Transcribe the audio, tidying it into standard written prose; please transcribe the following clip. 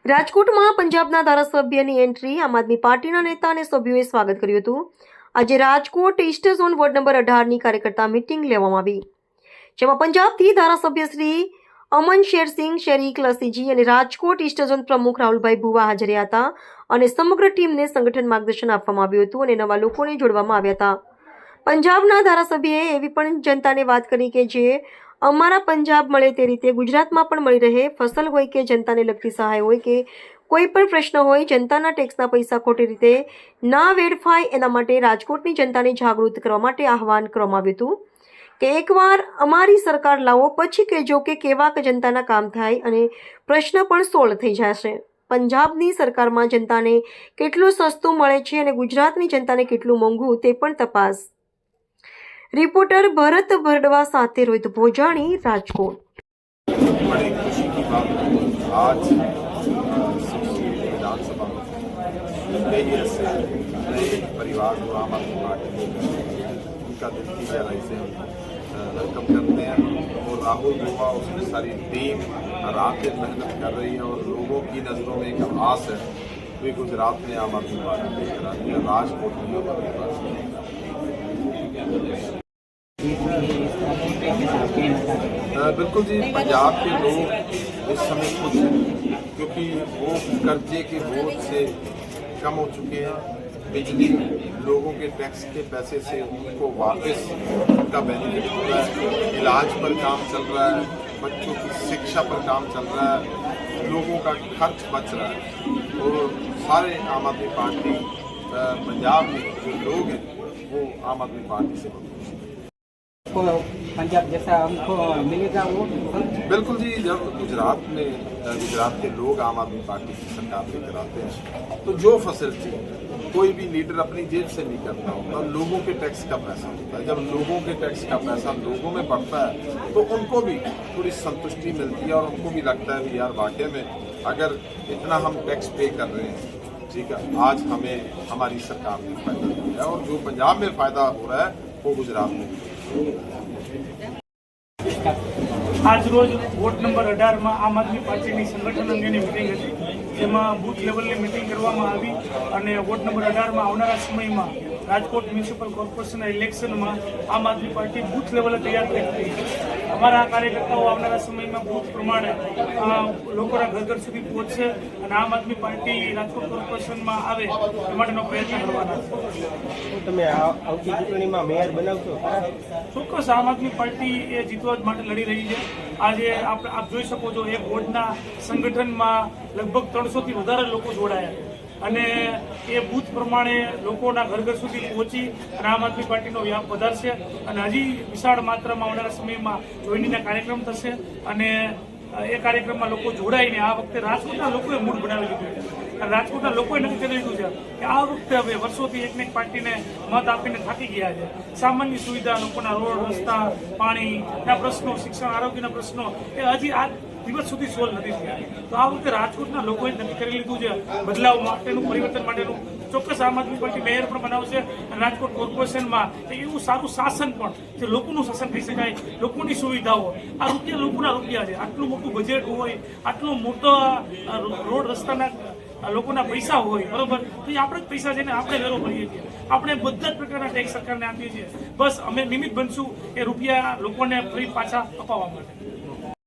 રાજકોટમાં પંજાબના ધારાસભ્યની એન્ટ્રી આમ આદમી પાર્ટીના નેતા અને સભ્યોએ સ્વાગત કર્યું હતું। આજે Rajkot east zone ward number 18ની કાર્યકર્તા મીટિંગ લેવામાં આવી, જેમાં પંજાબથી ધારાસભ્ય શ્રી અમન શેરસિંહ શેરીક લસીજી અને રાજકોટ ઈસ્ટ ઝોન પ્રમુખ રાહુલભાઈ ભુવા હાજર રહ્યા હતા અને સમગ્ર ટીમને સંગઠન માર્ગદર્શન આપવામાં આવ્યું હતું અને નવા લોકોને જોડવામાં આવ્યા હતા। પંજાબના ધારાસભ્યએ એવી પણ જનતાને વાત કરી કે જે અમારા પંજાબ મળે તે રીતે ગુજરાતમાં પણ મળી રહે। ફસલ હોય કે જનતાને લગતી સહાય હોય કે કોઈ પણ પ્રશ્ન હોય, જનતાના ટેક્સના પૈસા ખોટી રીતે ના વેડફાય એના માટે રાજકોટની જનતાને જાગૃત કરવા માટે આહવાન કરવામાં આવ્યું હતું કે એકવાર અમારી સરકાર લાવો, પછી કહેજો કે કેવા કે જનતાના કામ થાય અને પ્રશ્ન પણ સોલ્વ થઈ જશે। પંજાબની સરકારમાં જનતાને કેટલું સસ્તું મળે છે અને ગુજરાતની જનતાને કેટલું મોંઘું તે પણ તપાસ। रिपोर्टर भरत भरडवा साथे रोहित भोजाणी, राजकोट। बड़ी खुशी की बात है आज विधानसभा में नई ऐसे नए परिवार को आम आदमी पार्टी उनका दिल की गहराई से वेलकम करते हैं और राहुल भुवा उसकी सारी टीम रात दिन मेहनत कर रही है और लोगों की नज़रों में एक आस है वे गुजरात में आम आदमी पार्टी लेकर आती है, राजकोट में आम आदमी पार्टी। बिल्कुल जी, पंजाब के लोग इस समय खुश हैं क्योंकि वो कर्जे के बोझ से कम हो चुके हैं। बिजली लोगों के टैक्स के पैसे से उनको वापस उनका बेनिफिट हो रहा है, इलाज पर काम चल रहा है, बच्चों की शिक्षा पर काम चल रहा है, लोगों का खर्च बच रहा है और सारे आम आदमी पार्टी पंजाब में जो लोग हैं वो आम आदमी पार्टी से पंजाब जैसा हमको मिलेगा वो। बिल्कुल जी, जब गुजरात के लोग आम आदमी पार्टी की सरकार लेकर आते हैं तो जो फैसिलिटी कोई भी लीडर अपनी जेब से नहीं करता होता, लोगों के टैक्स का पैसा होता है। जब लोगों के टैक्स का पैसा लोगों में बढ़ता है तो उनको भी थोड़ी संतुष्टि मिलती है और उनको भी लगता है कि यार वाकई में अगर इतना हम टैक्स पे कर रहे हैं, ठीक है, आज हमें हमारी सरकार में फायदा हो रहा है और जो पंजाब में फायदा हो रहा है वो गुजरात में। आज रोज वोट नंबर 18 में आम आदमी पार्टी संगठन अंगेनी मीटिंग थी, जेમાં બૂથ લેવલની મીટિંગ કરવામાં આવી અને વોટ નંબર 18 માં આવનારા સમયમાં રાજકોટ મ્યુનિસિપલ કોર્પોરેશનના ઇલેક્શનમાં આમ આદમી પાર્ટી બૂથ લેવલે તૈયાર થઈ ગઈ છે। અમારા કાર્યકર્તાઓ આવનારા સમયમાં બૂથ પ્રમાણે લોકોના ઘર ઘર સુધી પહોંચશે અને આમ આદમી પાર્ટી રાજકોટ કોર્પોરેશનમાં આવે એ માટેનો પ્રયત્ન કરવાના છે। તમે આવતી ચૂંટણીમાં મેયર બનાવશો? ચોક્કસ આમ આદમી પાર્ટી એ જીતવા માટે લડી રહી છે। આજે આપ જોઈ શકો છો એક વોર્ડના સંગઠનમાં લગભગ 300 થી વધારે લોકો જોડાયા અને એ બૂથ પ્રમાણે લોકોના ઘર ઘર સુધી પહોંચી અને આમ આદમી પાર્ટીનો વ્યાપ વધારશે અને હજી વિશાળ માત્રામાં આવનારા સમયમાં જોઈનીના કાર્યક્રમ થશે અને એ કાર્યક્રમમાં લોકો જોડાઈને આ વખતે રાજકોટના લોકોએ મૂડ બનાવી લીધું છે અને રાજકોટના લોકોએ નક્કી કરી લીધું છે કે આ વખતે હવે વર્ષોથી એકને એક પાર્ટીને મત આપીને થાકી ગયા છે। સામાન્ય સુવિધા, લોકોના રોડ, રસ્તા, પાણીના પ્રશ્નો, શિક્ષણ, આરોગ્યના પ્રશ્નો એ હજી આ દિવસ સુધી સોલ્વ નથી થયા। તો આ વખતે રાજકોટના લોકોએ નક્કી કરી લીધું છે બદલાવ માટેનું, પરિવર્તન માટેનું। ચોક્કસ આમ આદમી પાર્ટી મેયર પણ બનાવશે અને રાજકોટ કોર્પોરેશનમાં એવું સારું શાસન પણ જે લોકોનું શાસન કહી શકાય, લોકોની સુવિધાઓ, આ રૂપિયા લોકોના રૂપિયા છે। આટલું મોટું બજેટ હોય, આટલો મોટો રોડ રસ્તાના લોકોના પૈસા હોય, બરોબર, તો એ આપણે જ પૈસા છે ને આપણે વેરો ભરીએ છીએ, આપણે બધા જ પ્રકારના ટેક્સ સરકારને આપીએ છીએ। બસ અમે નિમિત્ત બનશું એ રૂપિયા લોકોને ફરી પાછા અપાવવા માટે।